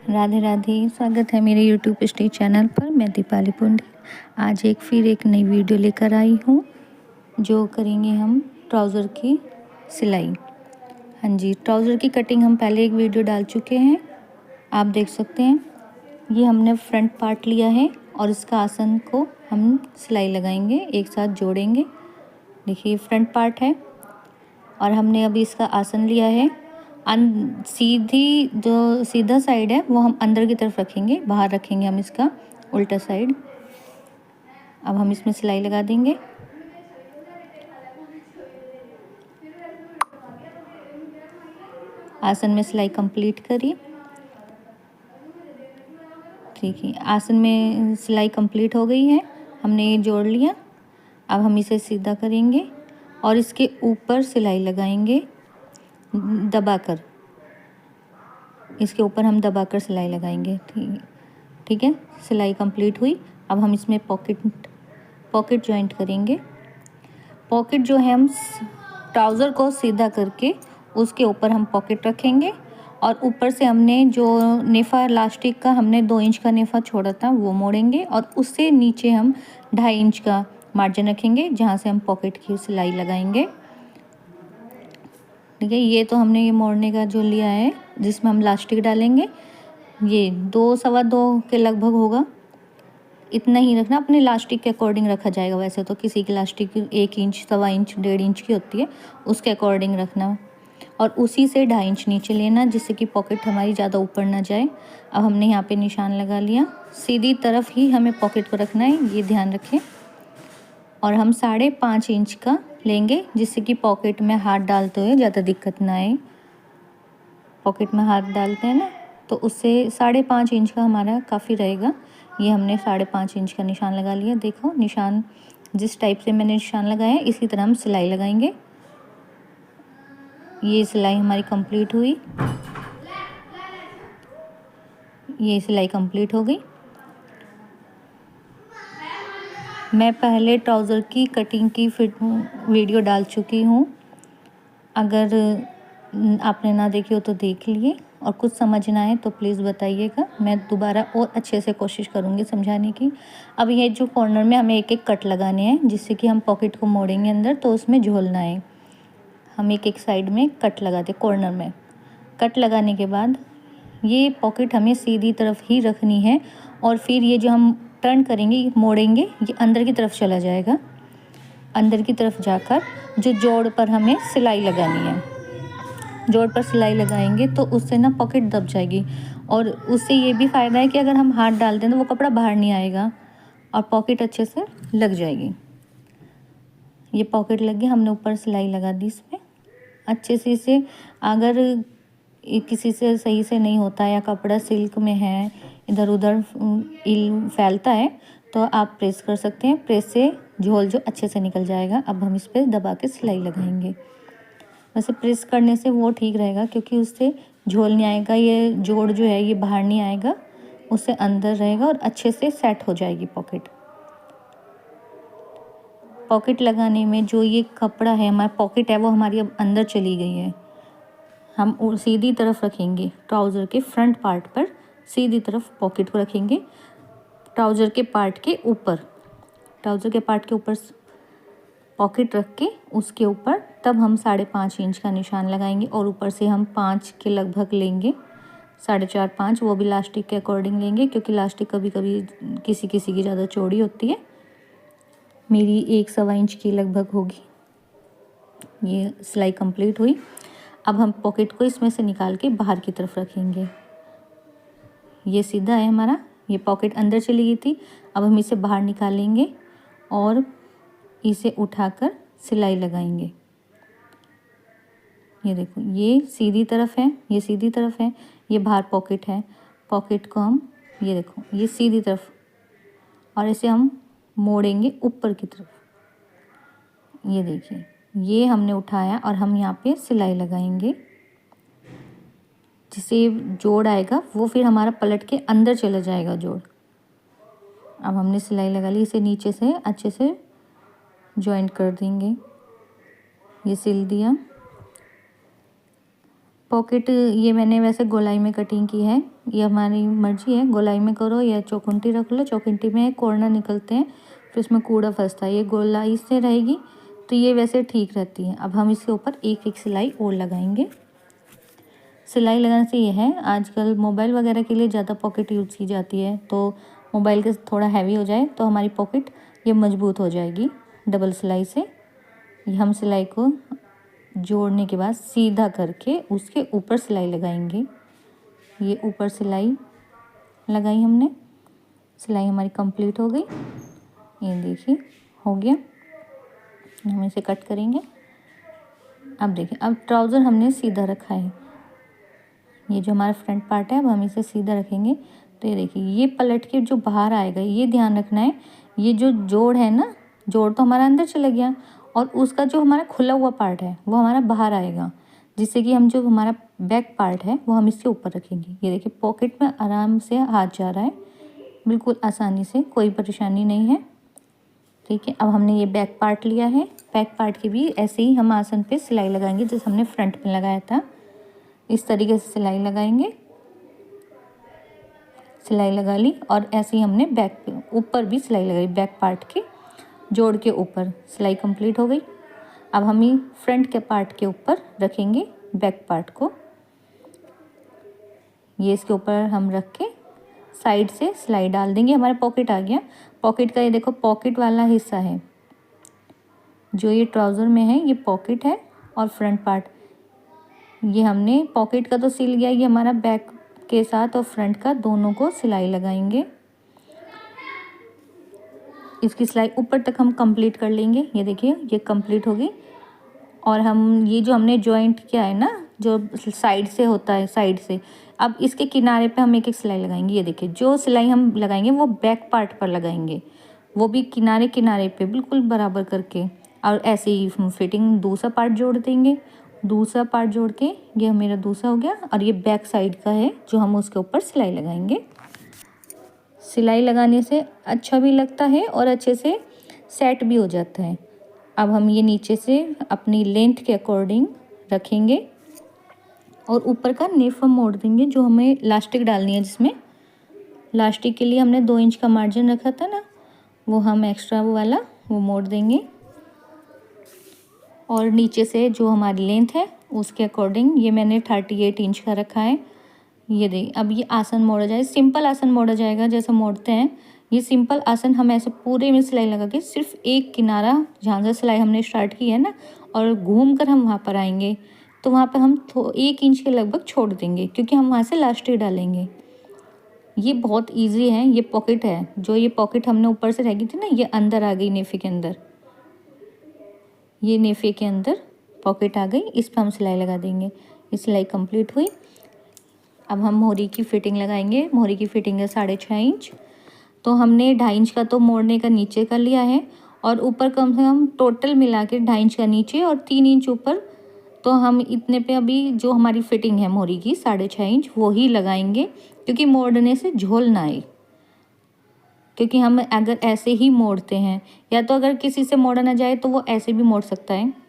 राधे राधे। स्वागत है मेरे यूट्यूब स्टेज चैनल पर। मैं दीपाली पुंडी आज फिर एक नई वीडियो लेकर आई हूँ, जो करेंगे हम ट्राउज़र की सिलाई। हाँ जी, ट्राउज़र की कटिंग हम पहले एक वीडियो डाल चुके हैं, आप देख सकते हैं। ये हमने फ्रंट पार्ट लिया है और इसका आसन को हम सिलाई लगाएंगे, एक साथ जोड़ेंगे। देखिए फ्रंट पार्ट है और हमने अभी इसका आसन लिया है। सीधी जो सीधा साइड है वो हम अंदर की तरफ रखेंगे, बाहर रखेंगे हम इसका उल्टा साइड। अब हम इसमें सिलाई लगा देंगे। आसन में सिलाई कंप्लीट करिए। ठीक है, आसन में सिलाई कंप्लीट हो गई है, हमने ये जोड़ लिया। अब हम इसे सीधा करेंगे और इसके ऊपर सिलाई लगाएंगे दबाकर। इसके ऊपर हम दबाकर सिलाई लगाएंगे। ठीक है, सिलाई कंप्लीट हुई। अब हम इसमें पॉकेट जॉइंट करेंगे। पॉकेट जो है हम ट्राउज़र को सीधा करके उसके ऊपर हम पॉकेट रखेंगे और ऊपर से हमने जो नेफा इलास्टिक का हमने 2 इंच का नेफा छोड़ा था वो मोड़ेंगे और उससे नीचे हम 2.5 इंच का मार्जिन रखेंगे, जहाँ से हम पॉकेट की सिलाई लगाएंगे। ठीक है, ये तो हमने ये मोड़ने का जो लिया है जिसमें हम इलास्टिक डालेंगे, ये 2 सवा 2 के लगभग होगा। इतना ही रखना, अपने इलास्टिक के अकॉर्डिंग रखा जाएगा। वैसे तो किसी की इलास्टिक 1 इंच, सवा इंच, 1.5 इंच की होती है, उसके अकॉर्डिंग रखना और उसी से 2.5 इंच नीचे लेना, जिससे कि पॉकेट हमारी ज़्यादा ऊपर ना जाए। अब हमने यहाँ पे निशान लगा लिया, सीधी तरफ ही हमें पॉकेट को रखना है, ये ध्यान रखें। और हम 5.5 इंच का लेंगे, जिससे कि पॉकेट में हाथ डालते हुए ज़्यादा दिक्कत ना आए। पॉकेट में हाथ डालते हैं ना, तो उससे 5.5 इंच का हमारा काफ़ी रहेगा। ये हमने 5.5 इंच का निशान लगा लिया। देखो निशान जिस टाइप से मैंने निशान लगाया है इसी तरह हम सिलाई लगाएंगे। ये सिलाई हमारी कंप्लीट हुई, ये सिलाई कंप्लीट हो गई। मैं पहले ट्राउज़र की कटिंग की वीडियो डाल चुकी हूँ, अगर आपने ना देखी हो तो देख लिए, और कुछ समझ ना आए तो प्लीज़ बताइएगा, मैं दोबारा और अच्छे से कोशिश करूँगी समझाने की। अब ये जो कॉर्नर में हमें एक एक कट लगाने हैं, जिससे कि हम पॉकेट को मोड़ेंगे अंदर तो उसमें झोल ना आए। हम एक एक साइड में कट लगाते, कॉर्नर में कट लगाने के बाद ये पॉकेट हमें सीधी तरफ ही रखनी है और फिर ये जो हम टर्न करेंगे, मोड़ेंगे, ये अंदर की तरफ चला जाएगा। अंदर की तरफ जाकर जो जोड़ पर हमें सिलाई लगानी है, जोड़ पर सिलाई लगाएंगे तो उससे ना पॉकेट दब जाएगी। और उससे ये भी फ़ायदा है कि अगर हम हाथ डालते हैं तो वो कपड़ा बाहर नहीं आएगा और पॉकेट अच्छे से लग जाएगी। ये पॉकेट लग गई, हमने ऊपर सिलाई लगा दी इसमें अच्छे से। इसे अगर किसी से सही से नहीं होता या कपड़ा सिल्क में है, इधर उधर फैलता है, तो आप प्रेस कर सकते हैं। प्रेस से झोल जो अच्छे से निकल जाएगा। अब हम इस पर दबा के सिलाई लगाएंगे। वैसे प्रेस करने से वो ठीक रहेगा, क्योंकि उससे झोल नहीं आएगा, ये जोड़ जो है ये बाहर नहीं आएगा, उससे अंदर रहेगा और अच्छे से सेट हो जाएगी पॉकेट। पॉकेट लगाने में जो ये कपड़ा है, हमारा पॉकेट है, वो हमारी अब अंदर चली गई है। हम सीधी तरफ रखेंगे, ट्राउज़र के फ्रंट पार्ट पर सीधी तरफ पॉकेट को रखेंगे। ट्राउज़र के पार्ट के ऊपर, ट्राउज़र के पार्ट के ऊपर पॉकेट रख के उसके ऊपर तब हम 5.5 इंच का निशान लगाएंगे और ऊपर से हम 5 के लगभग लेंगे, 4.5 5, वो भी इलास्टिक के अकॉर्डिंग लेंगे, क्योंकि इलास्टिक कभी कभी किसी किसी की ज़्यादा चौड़ी होती है। मेरी 1 सवा इंच की लगभग होगी। ये सिलाई कंप्लीट हुई। अब हम पॉकेट को इसमें से निकाल के बाहर की तरफ रखेंगे। ये सीधा है हमारा, ये पॉकेट अंदर चली गई थी। अब हम इसे बाहर निकालेंगे और इसे उठाकर सिलाई लगाएंगे। ये देखो, ये सीधी तरफ है, ये सीधी तरफ है, ये बाहर पॉकेट है। पॉकेट को हम, ये देखो, ये सीधी तरफ, और इसे हम मोड़ेंगे ऊपर की तरफ। ये देखिए, ये हमने उठाया और हम यहाँ पे सिलाई लगाएंगे, जिससे जोड़ आएगा वो फिर हमारा पलट के अंदर चला जाएगा जोड़। अब हमने सिलाई लगा ली, इसे नीचे से अच्छे से जॉइंट कर देंगे। ये सिल दिया। पॉकेट ये मैंने वैसे गोलाई में कटिंग की है, ये हमारी मर्जी है, गोलाई में करो या चौखुंटी रख लो। चौखुंटी में कॉर्नर निकलते हैं फिर उसमें कूड़ा फंसता है, ये गोलाई से रहेगी तो ये वैसे ठीक रहती है। अब हम इसके ऊपर एक एक सिलाई और लगाएंगे। सिलाई लगाने से ये है, आजकल मोबाइल वगैरह के लिए ज़्यादा पॉकेट यूज़ की जाती है, तो मोबाइल के थोड़ा हैवी हो जाए तो हमारी पॉकेट ये मजबूत हो जाएगी डबल सिलाई से। ये हम सिलाई को जोड़ने के बाद सीधा करके उसके ऊपर सिलाई लगाएंगे। ये ऊपर सिलाई लगाई हमने, सिलाई हमारी कंप्लीट हो गई। ये देखिए हो गया, हम इसे कट करेंगे। अब देखिए, अब ट्राउज़र हमने सीधा रखा है, ये जो हमारा फ्रंट पार्ट है अब हम इसे सीधा रखेंगे। तो ये देखिए, ये पलट के जो बाहर आएगा ये ध्यान रखना है। ये जो जोड़ है ना, जोड़ तो हमारा अंदर चला गया और उसका जो हमारा खुला हुआ पार्ट है वो हमारा बाहर आएगा, जिससे कि हम जो हमारा बैक पार्ट है वो हम इसके ऊपर रखेंगे। ये देखिए पॉकेट में आराम से हाथ जा रहा है, बिल्कुल आसानी से, कोई परेशानी नहीं है। ठीक है, अब हमने ये बैक पार्ट लिया है, बैक पार्ट की भी ऐसे ही हम आसन पे सिलाई लगाएंगे जैसे हमने फ्रंट में लगाया था। इस तरीके से सिलाई लगाएंगे, सिलाई लगा ली और ऐसे ही हमने बैक पे ऊपर भी सिलाई लगाई, बैक पार्ट के जोड़ के ऊपर सिलाई कंप्लीट हो गई। अब हम ये फ्रंट के पार्ट के ऊपर रखेंगे बैक पार्ट को, ये इसके ऊपर हम रख के साइड से सिलाई डाल देंगे। हमारा पॉकेट आ गया, पॉकेट का ये देखो पॉकेट वाला हिस्सा है जो ये ट्राउज़र में है, ये पॉकेट है और फ्रंट पार्ट ये हमने पॉकेट का तो सिल गया, ये हमारा बैक के साथ और फ्रंट का दोनों को सिलाई लगाएंगे। इसकी सिलाई ऊपर तक हम कंप्लीट कर लेंगे। ये देखिए ये कंप्लीट हो गई और हम ये जो हमने जॉइंट किया है ना, जो साइड से होता है, साइड से, अब इसके किनारे पे हम एक एक सिलाई लगाएंगे। ये देखिए जो सिलाई हम लगाएंगे वो बैक पार्ट पर लगाएंगे, वो भी किनारे किनारे पे बिल्कुल बराबर करके, और ऐसे ही फिटिंग दूसरा पार्ट जोड़ देंगे। दूसरा पार्ट जोड़ के ये मेरा दूसरा हो गया और ये बैक साइड का है जो हम उसके ऊपर सिलाई लगाएंगे। सिलाई लगाने से अच्छा भी लगता है और अच्छे से सेट भी हो जाता है। अब हम ये नीचे से अपनी लेंथ के अकॉर्डिंग रखेंगे और ऊपर का नेफा मोड़ देंगे जो हमें लास्टिक डालनी है, जिसमें लास्टिक के लिए हमने 2 इंच का मार्जिन रखा था ना, वो हम एक्स्ट्रा वो वाला वो मोड़ देंगे और नीचे से जो हमारी लेंथ है उसके अकॉर्डिंग ये मैंने 38 इंच का रखा है। ये देखिए अब ये आसन मोड़ा जाए, सिंपल आसन मोड़ा जाएगा जैसे मोड़ते हैं। ये सिंपल आसन हम ऐसे पूरे में सिलाई लगा के सिर्फ एक किनारा जहाँ से सिलाई हमने स्टार्ट की है ना और घूम कर हम वहाँ पर आएंगे, तो वहाँ पर हम 1 इंच के लगभग छोड़ देंगे क्योंकि हम वहाँ से लास्टिक डालेंगे। ये बहुत ईजी है। ये पॉकेट है, जो ये पॉकेट हमने ऊपर से रह गई थी ना, ये अंदर आ गई नेफे के अंदर, ये नेफे के अंदर पॉकेट आ गई, इस पर हम सिलाई लगा देंगे। ये सिलाई कंप्लीट हुई। अब हम मोहरी की फिटिंग लगाएंगे। मोहरी की फिटिंग है 6.5 इंच, तो हमने 2.5 इंच का तो मोड़ने का नीचे कर लिया है और ऊपर कम से कम टोटल मिला के 2.5 इंच का नीचे और 3 इंच ऊपर, तो हम इतने पे अभी जो हमारी फिटिंग है मोहरी की 6.5 इंच वो ही लगाएंगे क्योंकि मोड़ने से झोल ना आए। क्योंकि हम अगर ऐसे ही मोड़ते हैं या तो अगर किसी से मोड़ा ना जाए तो वो ऐसे भी मोड़ सकता है।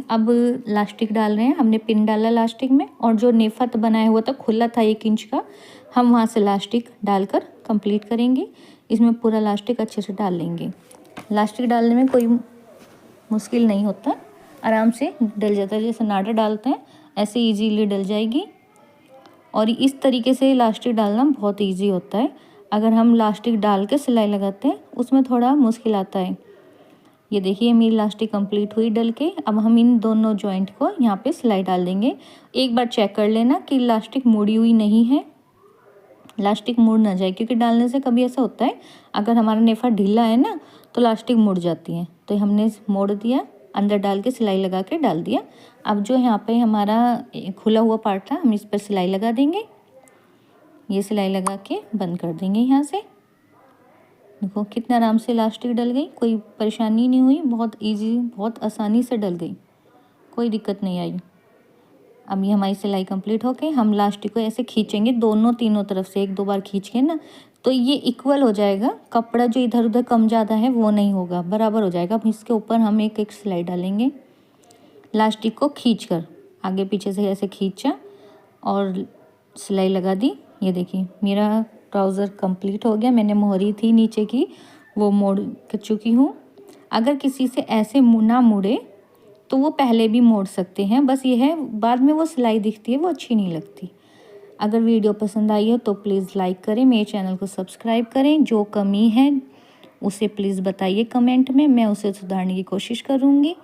अब लास्टिक डाल रहे हैं, हमने पिन डाला लास्टिक में और जो नेफा तो बनाया हुआ था खुला था 1 इंच का, हम वहाँ से लास्टिक डालकर कंप्लीट करेंगे। इसमें पूरा लास्टिक अच्छे से डाल लेंगे। लास्टिक डालने में कोई मुश्किल नहीं होता, आराम से डल जाता है। जैसे नाटा डालते हैं ऐसे इजीली डल जाएगी और इस तरीके से लास्टिक डालना बहुत ईजी होता है। अगर हम लास्टिक डाल के सिलाई लगाते हैं उसमें थोड़ा मुश्किल आता है। ये देखिए मेरी लास्टिक कंप्लीट हुई डल के। अब हम इन दोनों जॉइंट को यहाँ पे सिलाई डाल देंगे। एक बार चेक कर लेना कि लास्टिक मुड़ी हुई नहीं है, लास्टिक मुड़ ना जाए, क्योंकि डालने से कभी ऐसा होता है अगर हमारा नेफा ढीला है ना तो लास्टिक मुड़ जाती है। तो हमने मोड़ दिया, अंदर डाल के सिलाई लगा के डाल दिया। अब जो यहाँ पे हमारा खुला हुआ पार्ट था हम इस पर सिलाई लगा देंगे। ये सिलाई लगा के बंद कर देंगे यहाँ से। देखो कितना आराम से लास्टिक डल गई, कोई परेशानी नहीं हुई, बहुत इजी, बहुत आसानी से डल गई, कोई दिक्कत नहीं आई। अब ये हमारी सिलाई कंप्लीट हो गई। हम लास्टिक को ऐसे खींचेंगे दोनों तीनों तरफ से, 1-2 बार खींच के ना, तो ये इक्वल हो जाएगा। कपड़ा जो इधर उधर कम ज़्यादा है वो नहीं होगा, बराबर हो जाएगा। अब इसके ऊपर हम एक एक सिलाई डालेंगे लास्टिक को खींच कर। आगे पीछे से ऐसे खींचा और सिलाई लगा दी। ये देखिए मेरा ट्राउज़र कंप्लीट हो गया। मैंने मोहरी थी नीचे की वो मोड़ चुकी हूँ। अगर किसी से ऐसे ना मुड़े तो वो पहले भी मोड़ सकते हैं, बस ये है बाद में वो सिलाई दिखती है, वो अच्छी नहीं लगती। अगर वीडियो पसंद आई हो तो प्लीज़ लाइक करें, मेरे चैनल को सब्सक्राइब करें। जो कमी है उसे प्लीज़ बताइए कमेंट में, मैं उसे सुधारने की कोशिश करूँगी।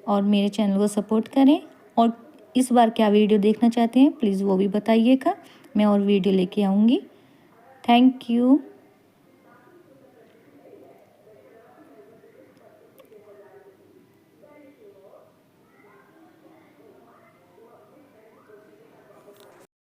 और मेरे चैनल को सपोर्ट करें। और इस बार क्या वीडियो देखना चाहते हैं प्लीज़ वो भी बताइएगा, मैं और वीडियो लेके आऊँगी। Thank you.